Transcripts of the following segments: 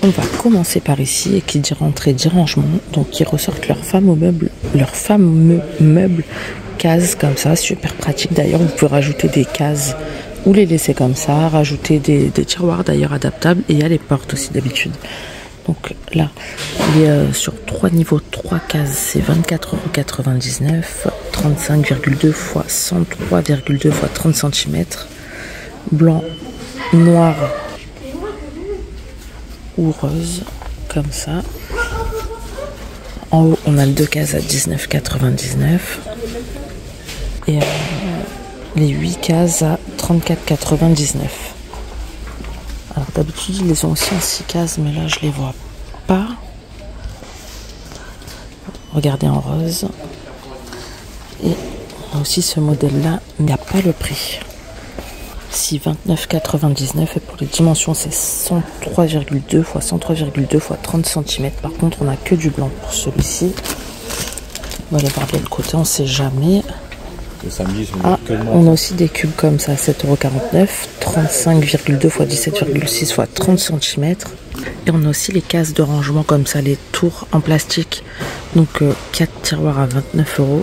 On va commencer par ici, et qui dit rentrée dit rangement. Donc ils ressortent leurs fameux meubles cases comme ça, super pratique. D'ailleurs, vous pouvez rajouter des cases ou les laisser comme ça, rajouter des tiroirs d'ailleurs adaptables, et il y a les portes aussi d'habitude. Donc là, il est sur 3 niveaux, 3 cases, c'est 24,99 €, 35,2 x 103,2 x 30 cm, blanc, noir ou rose, comme ça. En haut, on a le 2 cases à 19,99 € et les 8 cases à 34,99 €. Alors d'habitude ils les ont aussi en 6 cases, mais là je les vois pas. Regardez en rose. Et on a aussi ce modèle là, mais il n'y a pas le prix. Si 29,99 € et pour les dimensions c'est 103,2 x 103,2 x 30 cm. Par contre on a que du blanc pour celui-ci. On va aller voir de l'autre côté, on sait jamais. Ah, on a aussi des cubes comme ça, 7,49 €, 35,2 x 17,6 x 30 cm. Et on a aussi les cases de rangement comme ça, les tours en plastique. Donc 4 tiroirs à 29 €.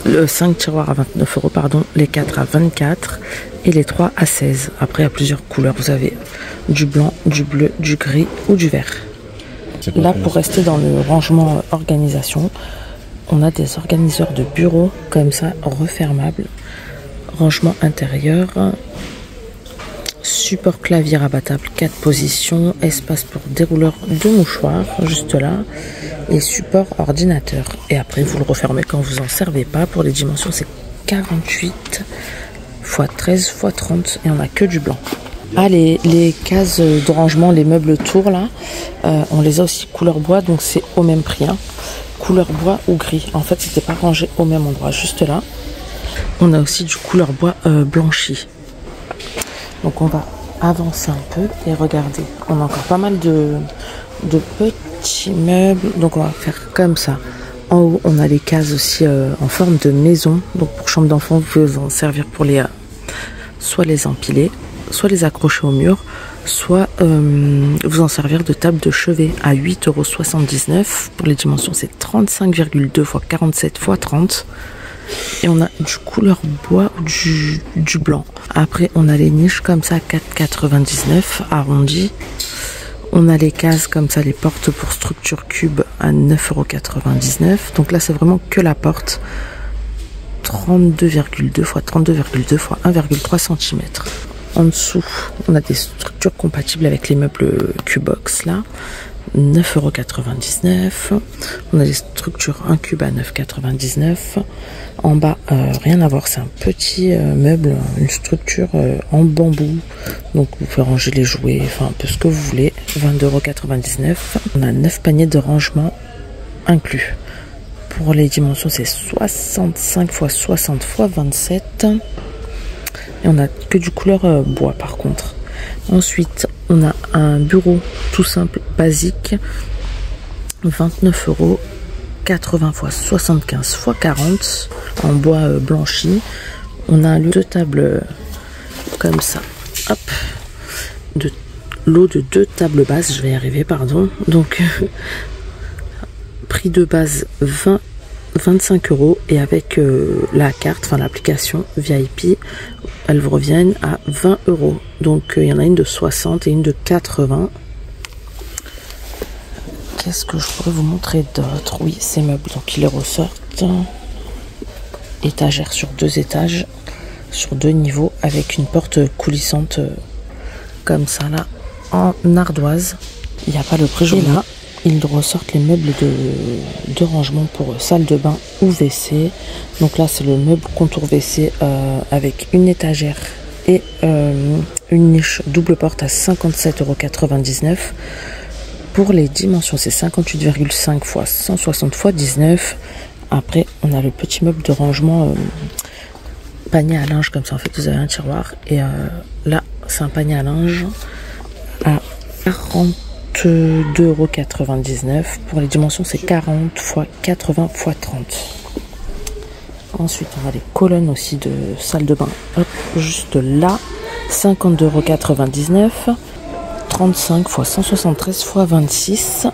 Le 5 tiroirs à 29 €, pardon, les 4 à 24 et les 3 à 16. Après, il y a plusieurs couleurs. Vous avez du blanc, du bleu, du gris ou du vert. Là, pour rester dans le rangement organisation, on a des organiseurs de bureaux comme ça, refermables. Rangement intérieur, support clavier rabattable, 4 positions, espace pour dérouleur de mouchoirs, juste là, et support ordinateur. Et après, vous le refermez quand vous en servez pas. Pour les dimensions, c'est 48 x 13 x 30 et on a que du blanc. Ah, les cases de rangement, les meubles tours là, on les a aussi couleur bois, donc c'est au même prix, hein. Couleur bois ou gris. En fait, c'était pas rangé au même endroit, juste là. On a aussi du couleur bois blanchi. Donc on va avancer un peu et regarder. On a encore pas mal de petits meubles. Donc on va faire comme ça. En haut, on a les cases aussi en forme de maison. Donc pour chambre d'enfant, vous pouvez vous en servir pour les soit les empiler, soit les accrocher au mur, soit vous en servir de table de chevet à 8,79 €. Pour les dimensions, c'est 35,2 x 47 x 30. Et on a du couleur bois ou du blanc. Après, on a les niches comme ça, 4,99 € arrondi. On a les cases comme ça, les portes pour structure cube à 9,99 €. Donc là, c'est vraiment que la porte. 32,2 x 32,2 x 1,3 cm. En dessous, on a des structures compatibles avec les meubles Qbox là, 9,99 €. On a des structures 1 cube à 9,99 €. En bas, rien à voir, c'est un petit meuble, une structure en bambou. Donc vous pouvez ranger les jouets, enfin un peu ce que vous voulez, 22,99 €. On a 9 paniers de rangement inclus. Pour les dimensions, c'est 65 x 60 x 27. Et on n'a que du couleur bois par contre. Ensuite, on a un bureau tout simple, basique, 29 €, 80 x 75 x 40, en bois blanchi. On a 2 tables comme ça, hop, de lot de 2 tables basses, je vais y arriver, pardon. Donc, prix de base 25 € et avec la carte, enfin l'application VIP, elles vous reviennent à 20 €. Donc il y en a une de 60 et une de 80. Qu'est-ce que je pourrais vous montrer d'autre? Oui, ces meubles, donc ils les ressortent. Étagère sur 2 étages, sur 2 niveaux, avec une porte coulissante comme ça là, en ardoise. Il n'y a pas le prix. Et là, ils ressortent les meubles de rangement pour salle de bain ou WC. Donc là, c'est le meuble contour WC avec une étagère et une niche double porte à 57,99 €. Pour les dimensions, c'est 58,5 x 160 x 19. Après, on a le petit meuble de rangement panier à linge comme ça. En fait, vous avez un tiroir et là, c'est un panier à linge à 42,99 €. Pour les dimensions, c'est 40 x 80 x 30. Ensuite, on a les colonnes aussi de salle de bain. Hop, juste là, 52,99 €. 35 x 173 x 26.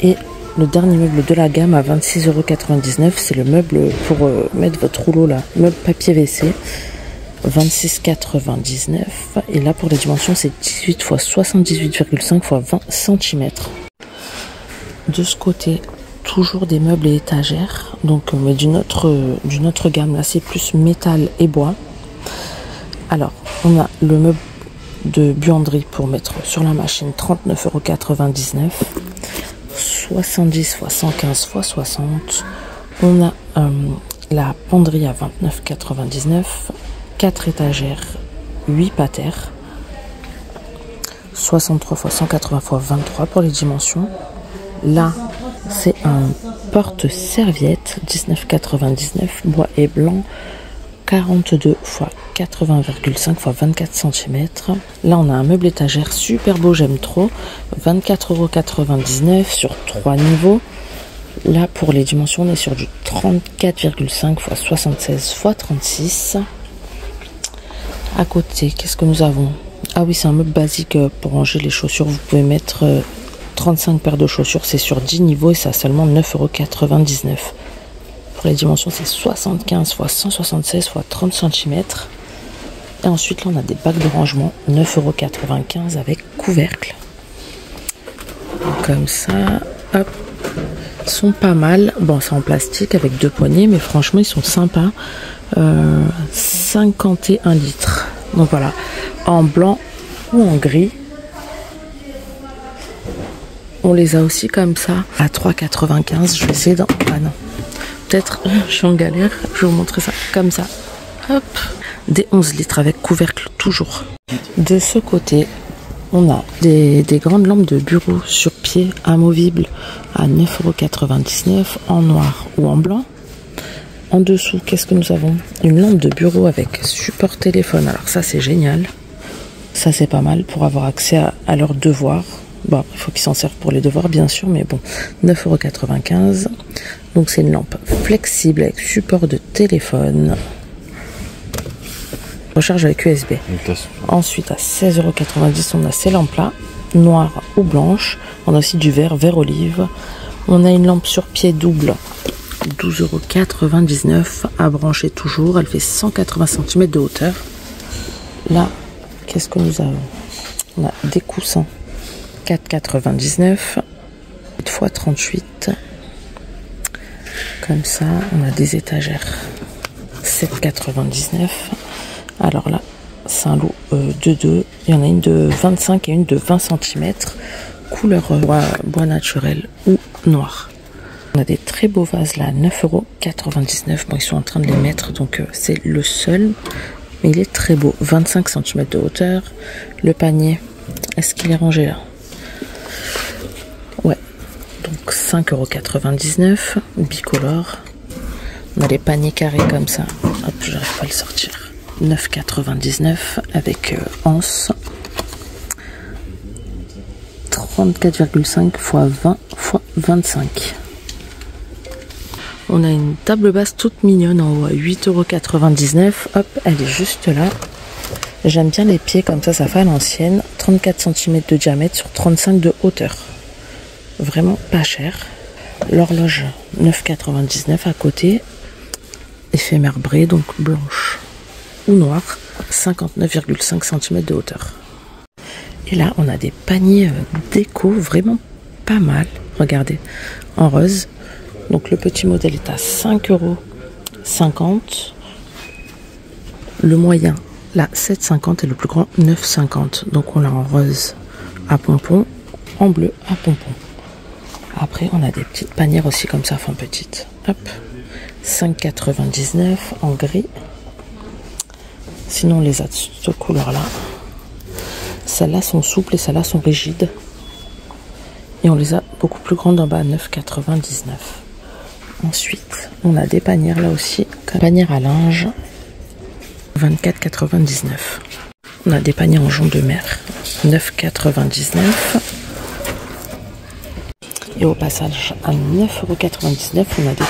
Et le dernier meuble de la gamme à 26,99 €. C'est le meuble pour mettre votre rouleau là, meuble papier WC. 26,99 €. Et là pour les dimensions c'est 18 x 78,5 x 20 cm. De ce côté, toujours des meubles et étagères. Donc mais d'une autre gamme. Là c'est plus métal et bois. Alors on a le meuble de buanderie pour mettre sur la machine, 39,99 €. 70 x 115 x 60. On a la penderie à 29,99 €. 4 étagères, 8 patères. 63 x 180 x 23 pour les dimensions. Là, c'est un porte-serviette, 19,99 €, bois et blanc. 42 x 80,5 x 24 cm. Là, on a un meuble étagère super beau, j'aime trop. 24,99 € sur 3 niveaux. Là, pour les dimensions, on est sur du 34,5 x 76 x 36. À côté, qu'est-ce que nous avons? Ah oui, c'est un meuble basique pour ranger les chaussures. Vous pouvez mettre 35 paires de chaussures. C'est sur 10 niveaux et ça a seulement 9,99 €. Pour les dimensions, c'est 75 x 176 x 30 cm. Et ensuite, là, on a des bacs de rangement, 9,95 € avec couvercle. Comme ça, hop. Ils sont pas mal. Bon, c'est en plastique avec 2 poignées, mais franchement, ils sont sympas. 51 litres. Donc voilà, en blanc ou en gris. On les a aussi comme ça à 3,95 €. Je vais essayer d'en... Ah non. Peut-être, je suis en galère. Je vais vous montrer ça comme ça. Hop. Des 11 litres avec couvercle toujours. De ce côté, on a des grandes lampes de bureau sur pied amovibles à 9,99 € en noir ou en blanc. En dessous, qu'est-ce que nous avons? Une lampe de bureau avec support téléphone. Alors ça, c'est génial. Ça, c'est pas mal pour avoir accès à leurs devoirs. Bon, après, il faut qu'ils s'en servent pour les devoirs, bien sûr, mais bon, 9,95 €. Donc, c'est une lampe flexible avec support de téléphone. Recharge avec USB. Ensuite, à 16,90 €, on a ces lampes-là, noires ou blanches. On a aussi du vert olive. On a une lampe sur pied double, 12,99 € à brancher toujours. Elle fait 180 cm de hauteur. Là, qu'est-ce que nous avons? On a des coussins, 4,99 x 38. Comme ça, on a des étagères, 7,99 €. Alors là, c'est un lot de 2. Il y en a une de 25 et une de 20 cm. Couleur bois naturel ou noir. On a des très beaux vases là, 9,99 €. Bon, ils sont en train de les mettre, donc c'est le seul. Mais il est très beau, 25 cm de hauteur. Le panier, est-ce qu'il est rangé là? Ouais, donc 5,99 €, bicolore. On a les paniers carrés comme ça. Hop, j'arrive pas à le sortir. 9,99 € avec anse. 34,5 x 20 x 25. On a une table basse toute mignonne en haut à 8,99 €. Hop, elle est juste là. J'aime bien les pieds comme ça fait à l'ancienne. 34 cm de diamètre sur 35 de hauteur. Vraiment pas cher. L'horloge, 9,99 € à côté. Effet marbré, donc blanche ou noire. 59,5 cm de hauteur. Et là, on a des paniers déco vraiment pas mal. Regardez, en rose. Donc le petit modèle est à 5,50 €. Le moyen, là, 7,50 € et le plus grand, 9,50 €. Donc on l'a en rose à pompons, en bleu à pompons. Après, on a des petites panières aussi comme ça, enfin petites. Hop, 5,99 € en gris. Sinon, on les a de cette couleur-là. Celles-là sont souples et celles-là sont rigides. Et on les a beaucoup plus grandes en bas à 9,99 €. Ensuite, on a des panières là aussi. Panière à linge, 24,99 €. On a des paniers en jonc de mer, 9,99 €. Et au passage, à 9,99 €, on a des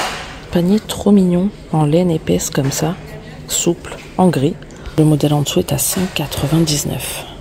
paniers trop mignons en laine épaisse comme ça, souple, en gris. Le modèle en dessous est à 5,99 €.